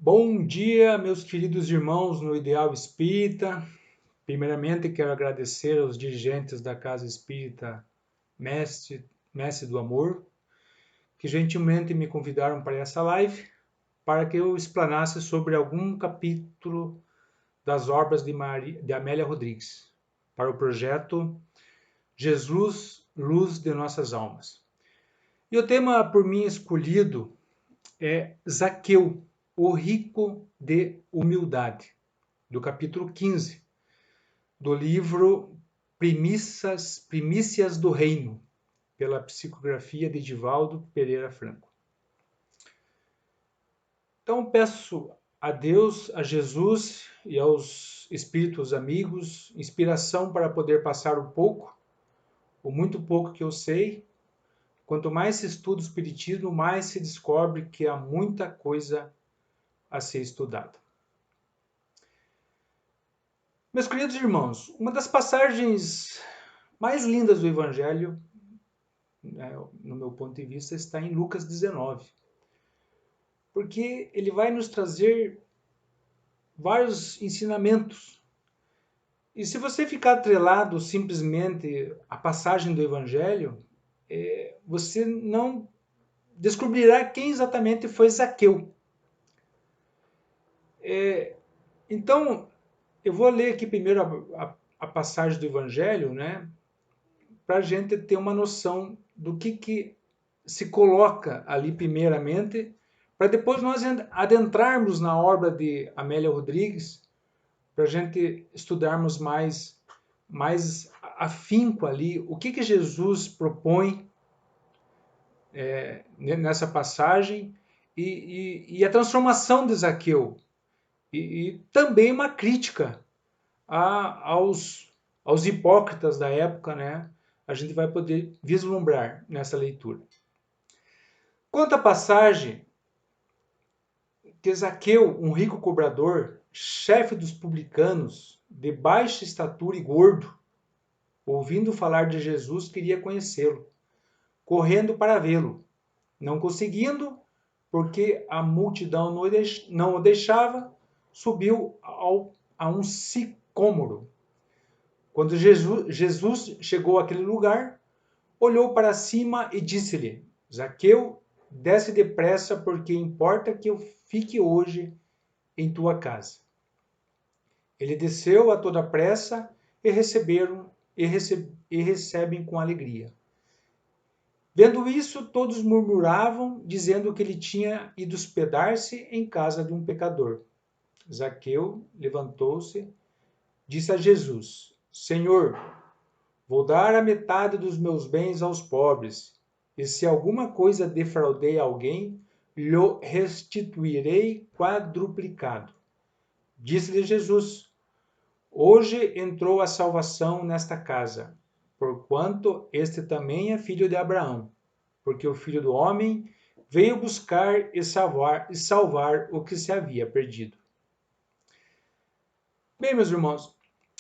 Bom dia, meus queridos irmãos no Ideal Espírita. Primeiramente, quero agradecer aos dirigentes da Casa Espírita Mestre do Amor, que gentilmente me convidaram para essa live, para que eu explanasse sobre algum capítulo das obras de Amélia Rodrigues, para o projeto Jesus, Luz de Nossas Almas. E o tema por mim escolhido é Zaqueu, o rico de humildade, do capítulo 15, do livro Primícias do Reino, pela psicografia de Divaldo Pereira Franco. Então peço a Deus, a Jesus e aos espíritos amigos, inspiração para poder passar o muito pouco que eu sei. Quanto mais se estuda o Espiritismo, mais se descobre que há muita coisa a ser estudada. Meus queridos irmãos, uma das passagens mais lindas do Evangelho, no meu ponto de vista, está em Lucas 19. Porque ele vai nos trazer vários ensinamentos. E se você ficar atrelado simplesmente à passagem do Evangelho, você não descobrirá quem exatamente foi Zaqueu. Então, eu vou ler aqui primeiro a passagem do Evangelho, né, para a gente ter uma noção do que se coloca ali primeiramente, para depois nós adentrarmos na obra de Amélia Rodrigues, para a gente estudarmos mais afinco ali o que Jesus propõe nessa passagem e a transformação de Zaqueu. E também uma crítica aos hipócritas da época, né? A gente vai poder vislumbrar nessa leitura. Quanto à passagem que Zaqueu, um rico cobrador, chefe dos publicanos, de baixa estatura e gordo, ouvindo falar de Jesus, queria conhecê-lo, correndo para vê-lo, não conseguindo, porque a multidão não o deixava, subiu a um sicômoro. Quando Jesus chegou àquele lugar, olhou para cima e disse-lhe: Zaqueu, desce depressa, porque importa que eu fique hoje em tua casa. Ele desceu a toda pressa e recebem com alegria. Vendo isso, todos murmuravam, dizendo que ele tinha ido hospedar-se em casa de um pecador. Zaqueu levantou-se, disse a Jesus: Senhor, vou dar a metade dos meus bens aos pobres, e se alguma coisa defraudei alguém, lhe restituirei quadruplicado. Disse-lhe Jesus: Hoje entrou a salvação nesta casa, porquanto este também é filho de Abraão, porque o Filho do Homem veio buscar e salvar o que se havia perdido. Bem, meus irmãos,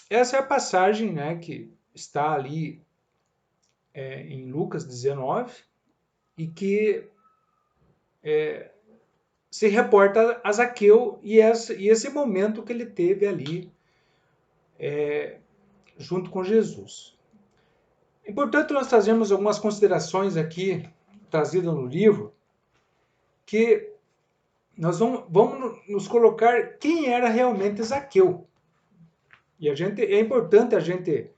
essa é a passagem, né, que está ali em Lucas 19 e que se reporta a Zaqueu e esse momento que ele teve ali junto com Jesus. É importante nós trazermos algumas considerações aqui, trazidas no livro, que nós vamos nos colocar quem era realmente Zaqueu. E é importante a gente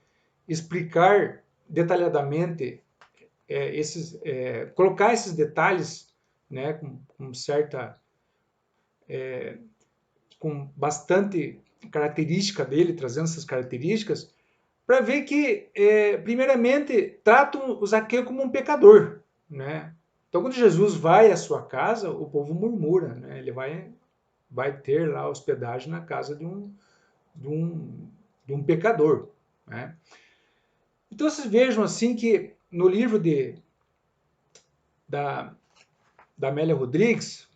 explicar detalhadamente colocar esses detalhes, né, com bastante característica dele, trazendo essas características, para ver que, primeiramente, tratam o Zaqueu como um pecador, né? Então, quando Jesus vai à sua casa, o povo murmura, né? Ele vai ter lá hospedagem na casa de um pecador, né? Então, vocês vejam assim que no livro da Amélia Rodrigues,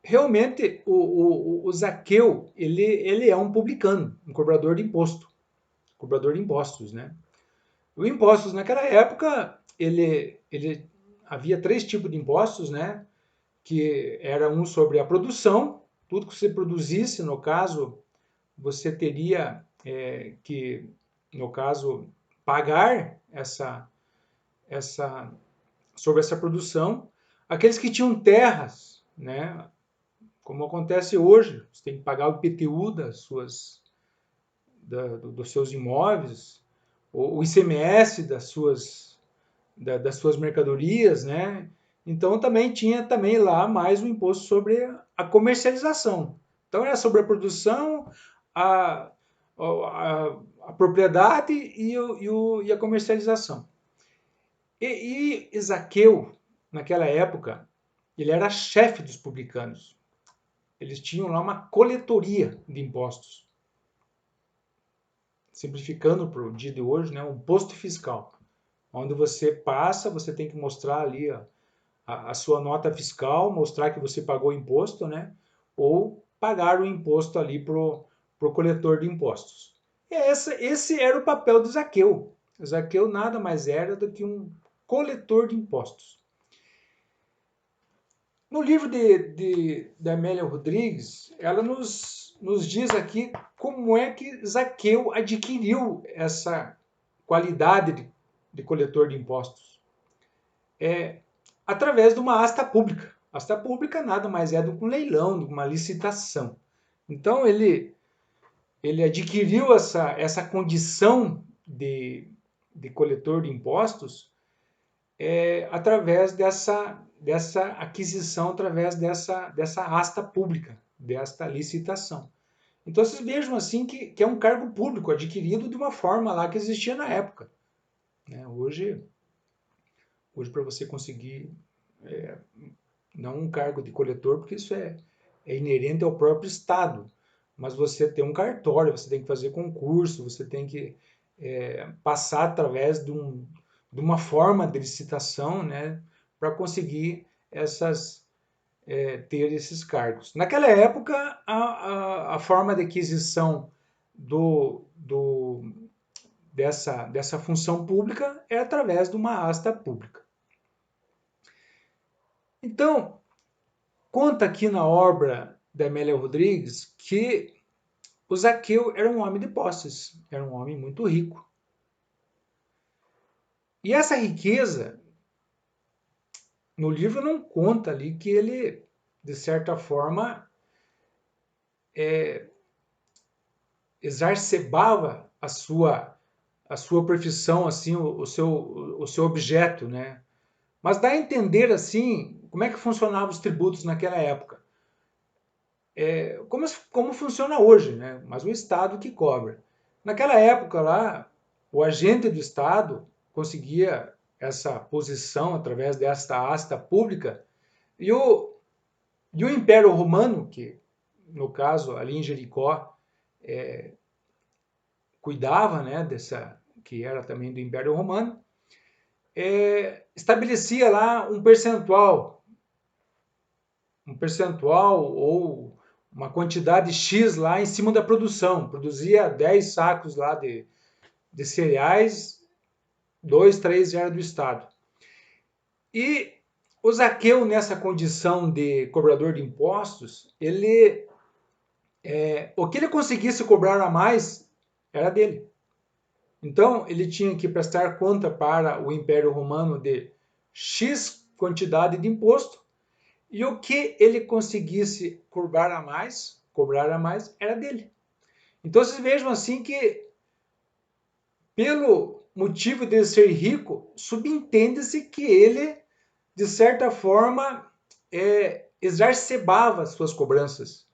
realmente o Zaqueu ele é um publicano, um cobrador de impostos, né? Os impostos naquela época ele havia três tipos de impostos, né? que era um sobre a produção, tudo que você produzisse, no caso, você teria que, no caso, pagar sobre essa produção. Aqueles que tinham terras, né, como acontece hoje, você tem que pagar o IPTU dos seus imóveis, o ICMS das suas mercadorias, né? Então também tinha também lá mais um imposto sobre a comercialização. Então era sobre a produção, a, a propriedade e a comercialização. E Zaqueu, naquela época, ele era chefe dos publicanos. Eles tinham lá uma coletoria de impostos. Simplificando para o dia de hoje, né, um posto fiscal. Onde você passa, você tem que mostrar ali a sua nota fiscal, mostrar que você pagou imposto, né? Ou pagar o imposto ali pro coletor de impostos. E esse era o papel do Zaqueu. O Zaqueu nada mais era do que um coletor de impostos. No livro da Amélia Rodrigues, ela nos diz aqui como é que Zaqueu adquiriu essa qualidade de coletor de impostos. Através de uma asta pública. Asta pública nada mais é do que um leilão, do que uma licitação. Então ele adquiriu essa condição de coletor de impostos através dessa aquisição, através dessa asta pública, desta licitação. Então vocês vejam assim que é um cargo público adquirido de uma forma lá que existia na época. Né? Hoje para você conseguir não um cargo de coletor, porque isso é inerente ao próprio Estado, mas você tem um cartório, você tem que fazer concurso, você tem que passar através de uma forma de licitação, né, para conseguir ter esses cargos. Naquela época, a forma de aquisição dessa função pública é através de uma asta pública. Então, conta aqui na obra da Amélia Rodrigues que o Zaqueu era um homem de posses, era um homem muito rico. E essa riqueza, no livro não conta ali que ele, de certa forma, exacerbava a sua profissão, assim, o seu objeto, né? Mas dá a entender, assim, como é que funcionavam os tributos naquela época. Como funciona hoje, né? Mas o Estado que cobra. Naquela época lá, o agente do Estado conseguia essa posição através desta asta pública e o Império Romano, que no caso ali em Jericó cuidava, né, que era também do Império Romano, estabelecia lá um percentual ou uma quantidade X lá em cima da produção. Produzia 10 sacos lá de cereais, 2, 3 já era do Estado. E o Zaqueu, nessa condição de cobrador de impostos, o que ele conseguisse cobrar a mais era dele. Então, ele tinha que prestar conta para o Império Romano de X quantidade de imposto, e o que ele conseguisse cobrar a mais era dele. Então vocês vejam assim que, pelo motivo de ser rico, subentende-se que ele, de certa forma, exacerbava suas cobranças.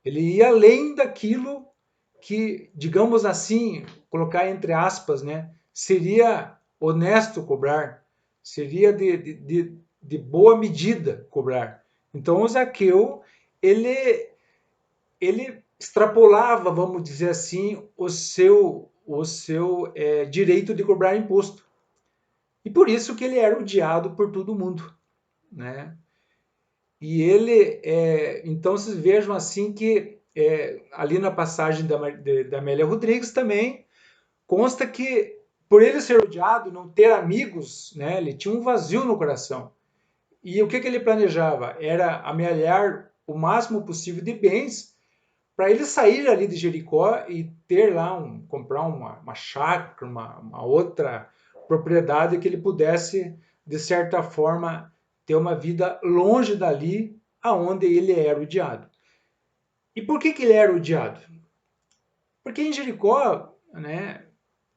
Ele ia além daquilo que, digamos assim, colocar entre aspas, né, seria honesto cobrar, seria de boa medida cobrar. Então o Zaqueu, ele extrapolava, vamos dizer assim, o seu direito de cobrar imposto. E por isso que ele era odiado por todo mundo, né? E ele, então vocês vejam assim que ali na passagem da Amélia Rodrigues também consta que por ele ser odiado, não ter amigos, né, ele tinha um vazio no coração. E o que ele planejava? Era amealhar o máximo possível de bens para ele sair ali de Jericó e ter lá comprar uma chácara, uma outra propriedade que ele pudesse, de certa forma, ter uma vida longe dali aonde ele era odiado. E por que ele era odiado? Porque em Jericó, né,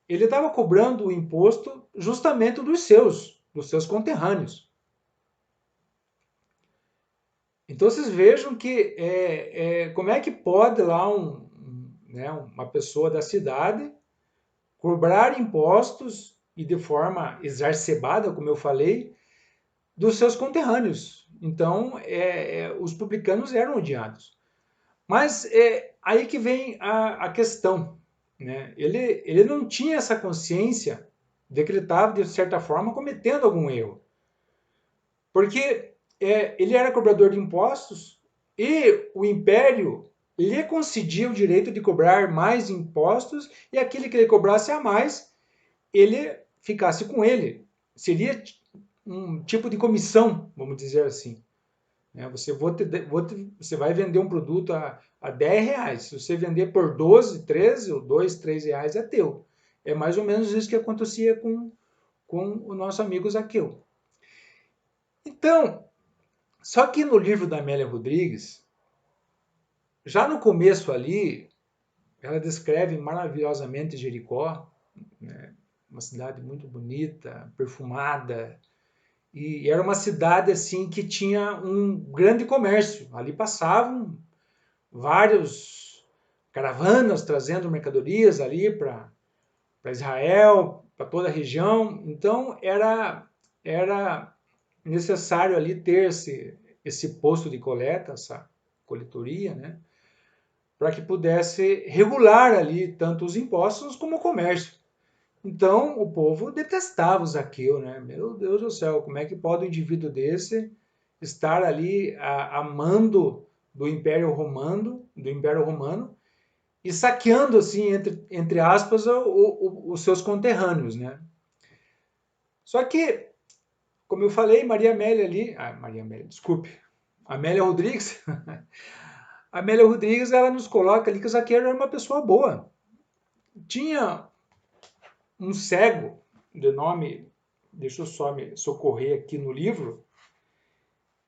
ele estava cobrando o imposto justamente dos seus conterrâneos. Então vocês vejam que como é que pode lá né, uma pessoa da cidade cobrar impostos e de forma exacerbada, como eu falei, dos seus conterrâneos. Então os publicanos eram odiados. Mas aí que vem a questão. Né? Ele não tinha essa consciência de que ele estava, de certa forma, cometendo algum erro. Porque ele era cobrador de impostos e o império lhe concedia o direito de cobrar mais impostos e aquele que ele cobrasse a mais, ele ficasse com ele. Seria um tipo de comissão, vamos dizer assim. Você vai vender um produto a 10 reais. Se você vender por 12, 13 ou 2, 3 reais, é teu. É mais ou menos isso que acontecia com o nosso amigo Zaqueu. Então, só que no livro da Amélia Rodrigues, já no começo ali, ela descreve maravilhosamente Jericó, né? Uma cidade muito bonita, perfumada, e era uma cidade assim que tinha um grande comércio. Ali passavam vários caravanas trazendo mercadorias ali para Israel, para toda a região. Então era necessário ali ter esse posto de coleta, essa coletoria, né? Para que pudesse regular ali tanto os impostos como o comércio. Então o povo detestava o Zaqueu, né? Meu Deus do céu, como é que pode um indivíduo desse estar ali a mando do Império Romano e saqueando assim entre aspas os seus conterrâneos, né? Só que, como eu falei, Maria Amélia, desculpe, Amélia Rodrigues, Amélia Rodrigues, ela nos coloca ali que o Zaqueu era uma pessoa boa. Tinha um cego, de nome, deixa eu só me socorrer aqui no livro,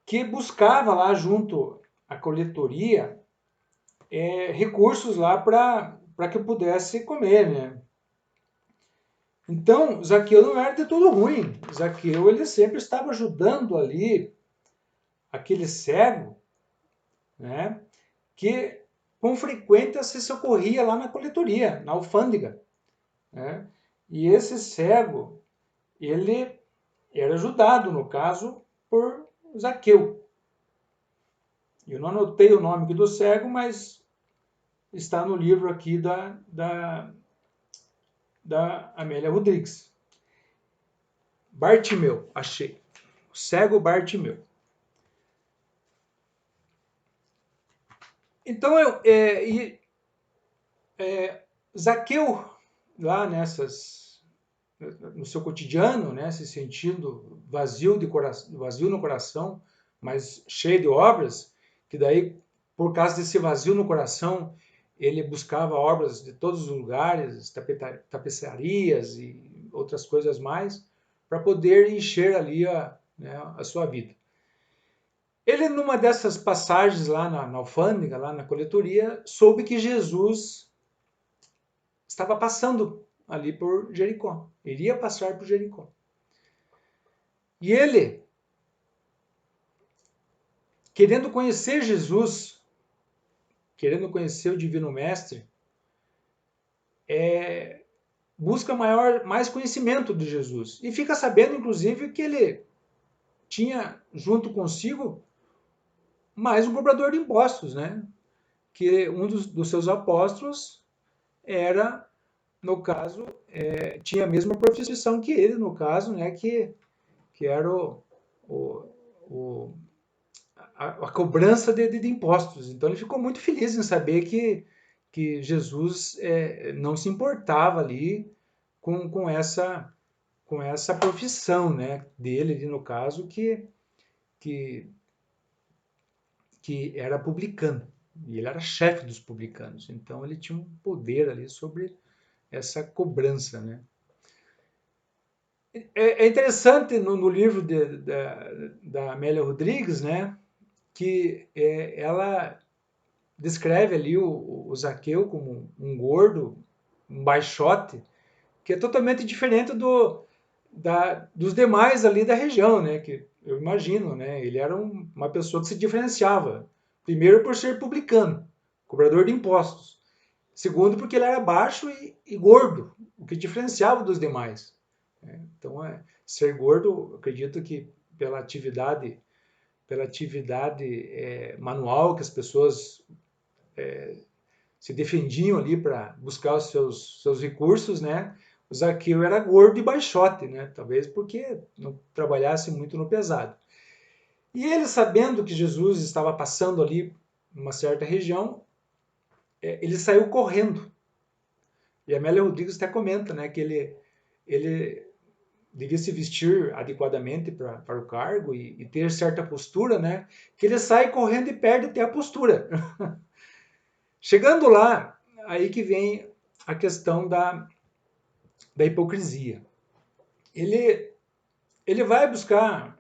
que buscava lá junto à coletoria recursos lá para que eu pudesse comer, né? Então, Zaqueu não era de tudo ruim. Zaqueu, ele sempre estava ajudando ali aquele cego, né? Que com frequência se socorria lá na coletoria, na alfândega, né? E esse cego, ele era ajudado, no caso, por Zaqueu. Eu não anotei o nome do cego, mas está no livro aqui da Amélia Rodrigues. Bartimeu, achei. O cego Bartimeu. Então, Zaqueu, lá no seu cotidiano, né, se sentindo vazio no coração, mas cheio de obras, que daí, por causa desse vazio no coração, ele buscava obras de todos os lugares, tapeçarias e outras coisas mais, para poder encher ali a sua vida. Ele, numa dessas passagens lá na alfândega, lá na coletoria, soube que Jesus estava passando ali por Jericó. Iria passar por Jericó. E ele, querendo conhecer Jesus, querendo conhecer o Divino Mestre, busca mais conhecimento de Jesus. E fica sabendo, inclusive, que ele tinha junto consigo mais um cobrador de impostos, né? Que um dos seus apóstolos era, no caso, tinha a mesma profissão que ele, no caso, né? Que era o a cobrança de impostos. Então ele ficou muito feliz em saber que Jesus não se importava ali com essa profissão, né, dele, ali no caso, que era publicano, e ele era chefe dos publicanos, então ele tinha um poder ali sobre essa cobrança, né? É interessante no livro da Amélia Rodrigues, né, que ela descreve ali o Zaqueu como um gordo, um baixote, que é totalmente diferente dos demais ali da região, né? Que eu imagino, né? Ele era uma pessoa que se diferenciava. Primeiro por ser publicano, cobrador de impostos. Segundo porque ele era baixo e gordo, o que diferenciava dos demais. Né? Então, ser gordo, acredito que pela atividade manual que as pessoas se defendiam ali para buscar os seus recursos, né? O Zaqueu era gordo e baixote, né? Talvez porque não trabalhasse muito no pesado. E ele, sabendo que Jesus estava passando ali numa certa região, ele saiu correndo. E a Amélia Rodrigues até comenta, né, que ele devia se vestir adequadamente para o cargo e ter certa postura, né? Que ele sai correndo e perde até a postura. Chegando lá, aí que vem a questão da hipocrisia. Ele vai buscar,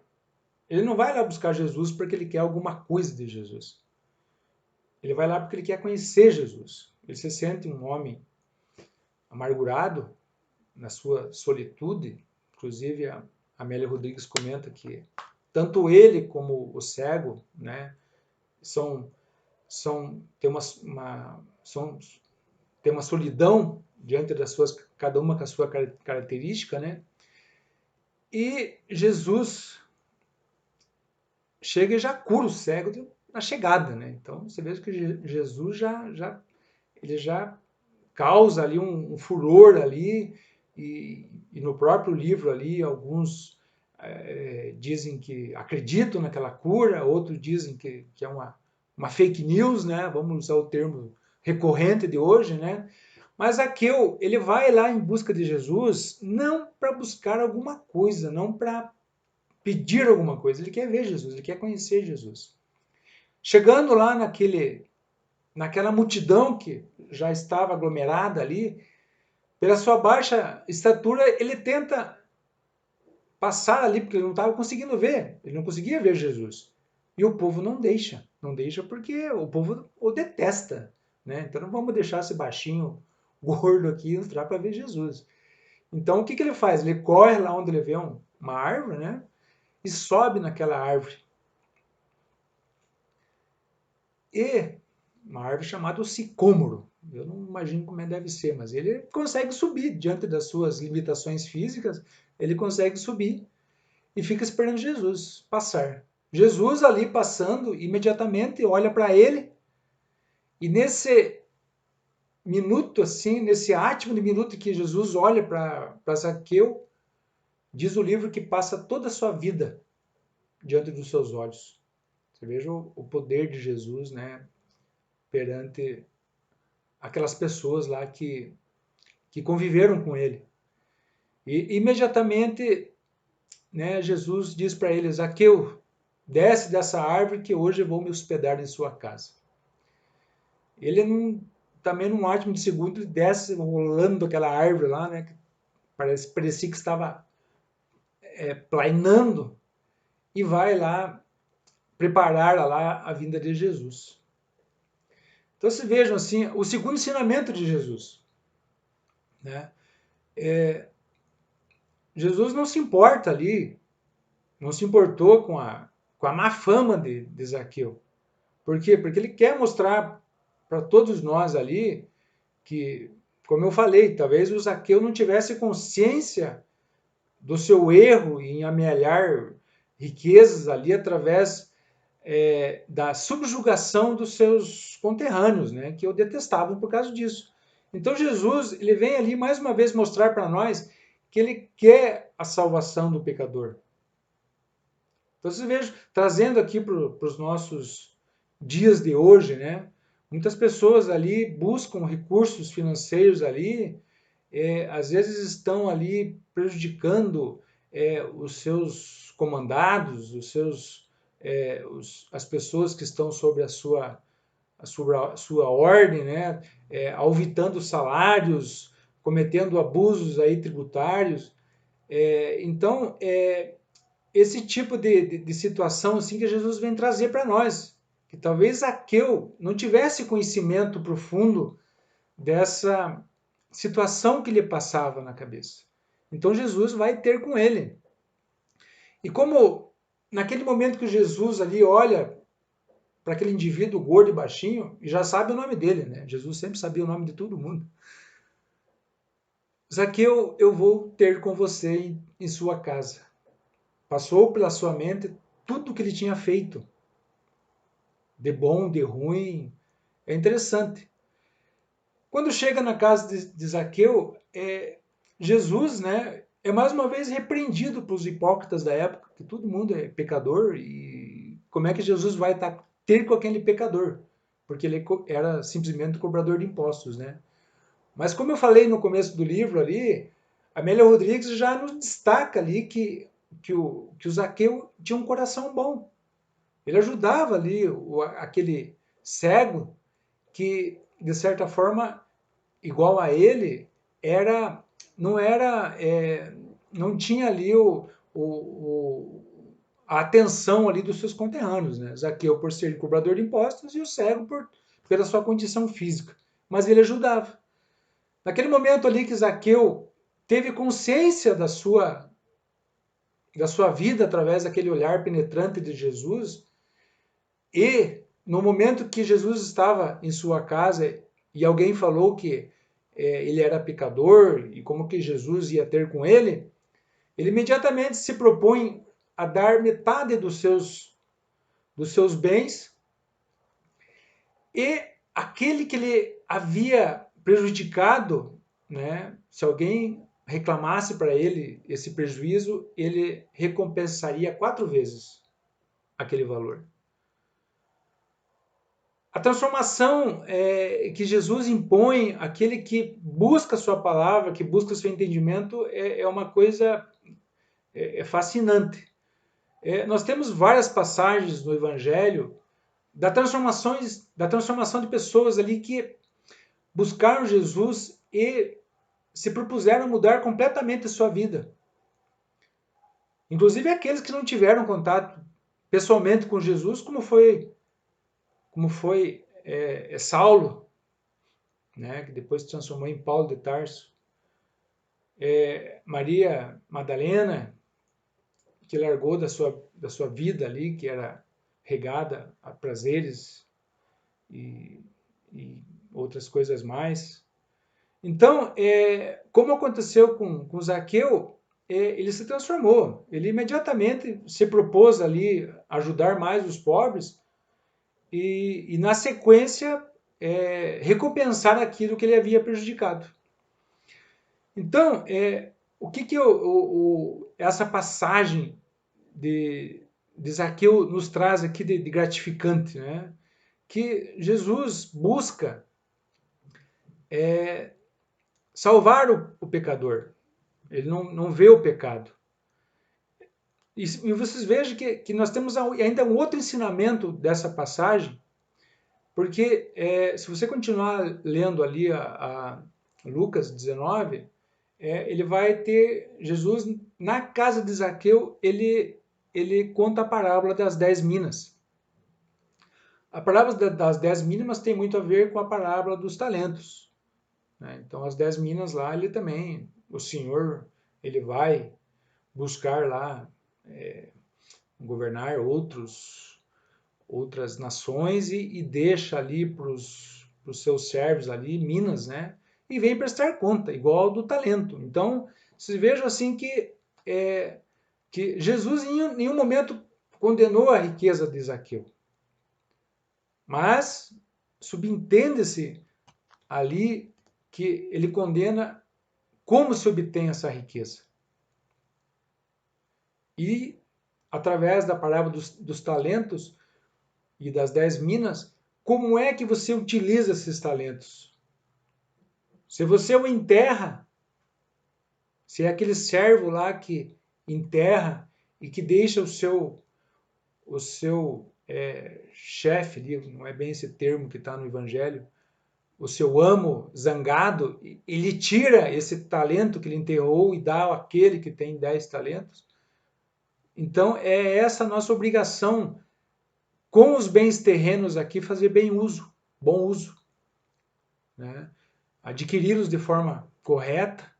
ele não vai lá buscar Jesus porque ele quer alguma coisa de Jesus. Ele vai lá porque ele quer conhecer Jesus. Ele se sente um homem amargurado na sua solitude. Inclusive, a Amélia Rodrigues comenta que tanto ele como o cego, né, tem uma solidão diante das suas, cada uma com a sua característica, né? E Jesus chega e já cura o cego na chegada, né? Então você vê que Jesus ele já causa ali um furor ali e no próprio livro ali alguns dizem que acreditam naquela cura, outros dizem que é uma fake news, né? Vamos usar o termo recorrente de hoje, né? Mas Zaqueu, ele vai lá em busca de Jesus não para buscar alguma coisa, não para pedir alguma coisa, ele quer ver Jesus, ele quer conhecer Jesus. Chegando lá naquela multidão que já estava aglomerada ali, pela sua baixa estatura, ele tenta passar ali, porque ele não estava conseguindo ver, ele não conseguia ver Jesus. E o povo não deixa porque o povo o detesta, né? Então não vamos deixar esse baixinho gordo aqui entrar para ver Jesus. Então o que ele faz? Ele corre lá onde ele vê uma árvore, né? E sobe naquela árvore. E uma árvore chamada o sicômoro. Eu não imagino como deve ser, mas ele consegue subir diante das suas limitações físicas, ele consegue subir e fica esperando Jesus passar. Jesus ali passando, imediatamente olha para ele e nesse minuto assim, nesse átimo de minuto que Jesus olha para Zaqueu, diz o livro que passa toda a sua vida diante dos seus olhos. Você veja o poder de Jesus, né, perante aquelas pessoas lá que conviveram com ele. E imediatamente, né, Jesus diz para eles: Zaqueu, desce dessa árvore que hoje eu vou me hospedar em sua casa. Ele também num átimo de segundo ele desce rolando aquela árvore lá, né, que parecia que estava plainando, e vai lá preparar lá a vinda de Jesus. Então se vejam assim, o segundo ensinamento de Jesus, né? Jesus não se importa ali, não se importou com a má fama de Zaqueu. Por quê? Porque ele quer mostrar para todos nós ali que, como eu falei, talvez o Zaqueu não tivesse consciência do seu erro em amealhar riquezas ali através da subjugação dos seus conterrâneos, né, que o detestavam por causa disso. Então Jesus ele vem ali mais uma vez mostrar para nós que ele quer a salvação do pecador. Então vocês vejam, trazendo aqui para os nossos dias de hoje, né? Muitas pessoas ali buscam recursos financeiros ali, às vezes estão ali prejudicando os seus comandados, os seus as pessoas que estão sobre a sua ordem, né? Auditando salários, cometendo abusos aí tributários. Então, esse tipo de situação assim que Jesus vem trazer para nós, que talvez Zaqueu não tivesse conhecimento profundo dessa situação que lhe passava na cabeça. Então Jesus vai ter com ele. E como naquele momento que Jesus ali olha para aquele indivíduo gordo e baixinho, e já sabe o nome dele, né? Jesus sempre sabia o nome de todo mundo. Zaqueu, eu vou ter com você em sua casa. Passou pela sua mente tudo o que ele tinha feito, de bom, de ruim. É interessante. Quando chega na casa de Zaqueu, Jesus, né, é mais uma vez repreendido pelos hipócritas da época, que todo mundo é pecador, e como é que Jesus vai ter com aquele pecador? Porque ele era simplesmente cobrador de impostos, né? Mas como eu falei no começo do livro ali, Amélia Rodrigues já nos destaca ali que o Zaqueu tinha um coração bom. Ele ajudava ali aquele cego que, de certa forma, igual a ele, não era, não tinha ali a atenção ali dos seus conterrâneos, né? Zaqueu por ser cobrador de impostos e o cego pela sua condição física. Mas ele ajudava. Naquele momento ali que Zaqueu teve consciência da sua vida através daquele olhar penetrante de Jesus, e no momento que Jesus estava em sua casa e alguém falou que ele era pecador e como que Jesus ia ter com ele, ele imediatamente se propõe a dar metade dos seus bens, e aquele que ele havia prejudicado, né, se alguém reclamasse para ele esse prejuízo, ele recompensaria 4 vezes aquele valor. A transformação que Jesus impõe, aquele que busca a sua palavra, que busca o seu entendimento, é uma coisa fascinante. Nós temos várias passagens no Evangelho da transformação de pessoas ali que buscaram Jesus e se propuseram mudar completamente a sua vida. Inclusive aqueles que não tiveram contato pessoalmente com Jesus, como foi Saulo, né, que depois se transformou em Paulo de Tarso. Maria Madalena, que largou da sua vida ali, que era regada a prazeres e outras coisas mais. Então, como aconteceu com Zaqueu, ele se transformou. Ele imediatamente se propôs ali ajudar mais os pobres e na sequência, recompensar aquilo que ele havia prejudicado. Então, o que essa passagem de Zaqueu nos traz aqui de gratificante, né? Que Jesus busca salvar o pecador. Ele não vê o pecado. E vocês vejam que nós temos ainda um outro ensinamento dessa passagem, porque se você continuar lendo ali a Lucas 19, ele vai ter Jesus na casa de Zaqueu, ele conta a parábola das 10 minas. A parábola das 10 minas tem muito a ver com a parábola dos talentos, né? Então, as 10 minas lá, o Senhor, ele vai buscar lá governar outras nações e deixa ali para os seus servos ali minas, né? E vem prestar conta, igual ao do talento. Então, vocês vejam assim que Jesus em nenhum momento condenou a riqueza de Zaqueu. Mas subentende-se ali que ele condena como se obtém essa riqueza. E, através da parábola dos talentos e das 10 minas, como é que você utiliza esses talentos? Se você o enterra, se é aquele servo lá que enterra e que deixa o seu chefe, não é bem esse termo que está no Evangelho, o seu amo zangado, ele tira esse talento que ele enterrou e dá àquele que tem 10 talentos. Então, é essa nossa obrigação com os bens terrenos aqui, fazer bom uso, né? Adquiri-los de forma correta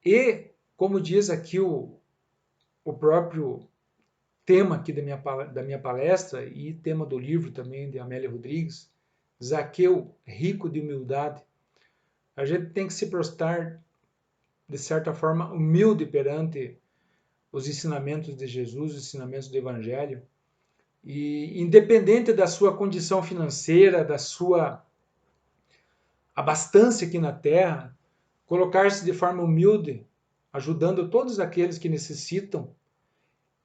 e, como diz aqui o próprio tema aqui da minha palestra e tema do livro também de Amélia Rodrigues, Zaqueu, rico de humildade, a gente tem que se prostrar, de certa forma, humilde perante os ensinamentos de Jesus, os ensinamentos do Evangelho, e independente da sua condição financeira, da sua abastança aqui na terra, colocar-se de forma humilde, ajudando todos aqueles que necessitam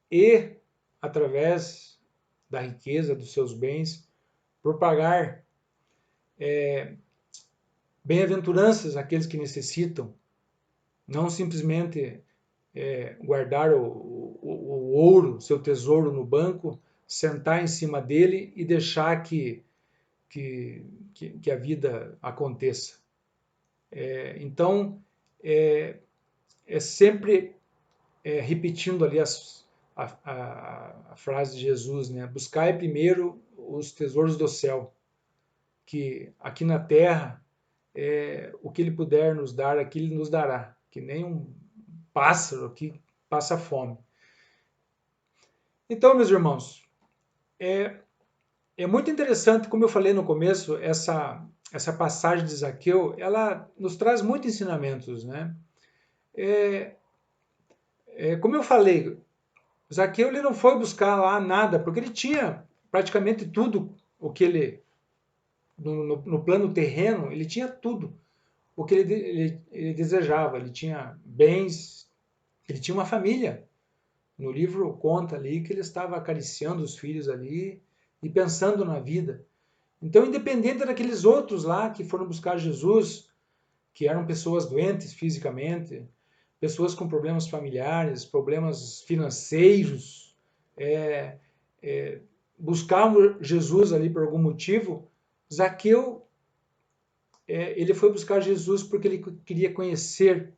e, através da riqueza dos seus bens, propagar bem-aventuranças àqueles que necessitam, não simplesmente guardar o ouro, seu tesouro no banco, sentar em cima dele e deixar que a vida aconteça. Então, é sempre repetindo ali a frase de Jesus, né? Buscai primeiro os tesouros do céu, que aqui na terra, o que ele puder nos dar, aqui ele nos dará, que nem um pássaro que passa fome. Então, meus irmãos, é muito interessante, como eu falei no começo, essa passagem de Zaqueu, ela nos traz muitos ensinamentos, né? Como eu falei, Zaqueu ele não foi buscar lá nada, porque ele tinha praticamente tudo o que ele, no plano terreno, ele tinha tudo o que ele desejava. Ele tinha bens, ele tinha uma família. No livro conta ali que ele estava acariciando os filhos ali e pensando na vida. Então, independente daqueles outros lá que foram buscar Jesus, que eram pessoas doentes fisicamente, pessoas com problemas familiares, problemas financeiros, buscavam Jesus ali por algum motivo, Zaqueu, ele foi buscar Jesus porque ele queria conhecer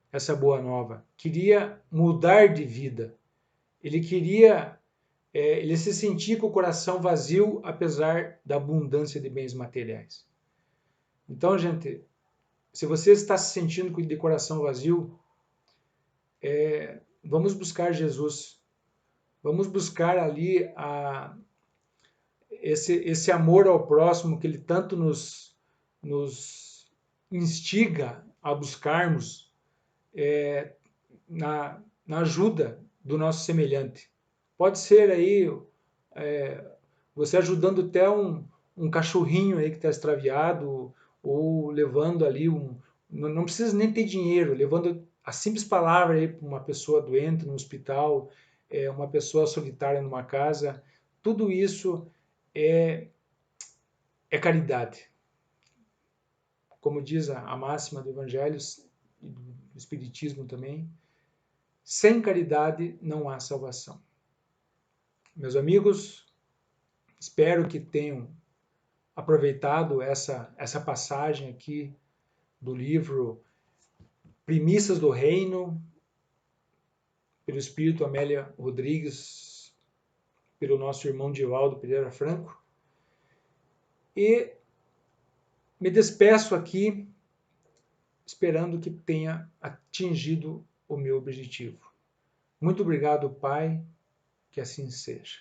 essa boa nova, queria mudar de vida, ele queria, ele se sentia com o coração vazio apesar da abundância de bens materiais. Então, gente, se você está se sentindo de coração vazio, vamos buscar Jesus. Vamos buscar ali esse amor ao próximo que ele tanto nos instiga a buscarmos na ajuda do nosso semelhante. Pode ser aí você ajudando até um cachorrinho aí que está extraviado, ou levando ali não precisa nem ter dinheiro, levando a simples palavra aí para uma pessoa doente no hospital, uma pessoa solitária numa casa. Tudo isso é caridade. Como diz a máxima do Evangelho e do Espiritismo também, sem caridade não há salvação. Meus amigos, espero que tenham aproveitado essa passagem aqui do livro Primícias do Reino, pelo Espírito Amélia Rodrigues, pelo nosso irmão Divaldo Pereira Franco. E me despeço aqui, esperando que tenha atingido o meu objetivo. Muito obrigado, Pai, que assim seja.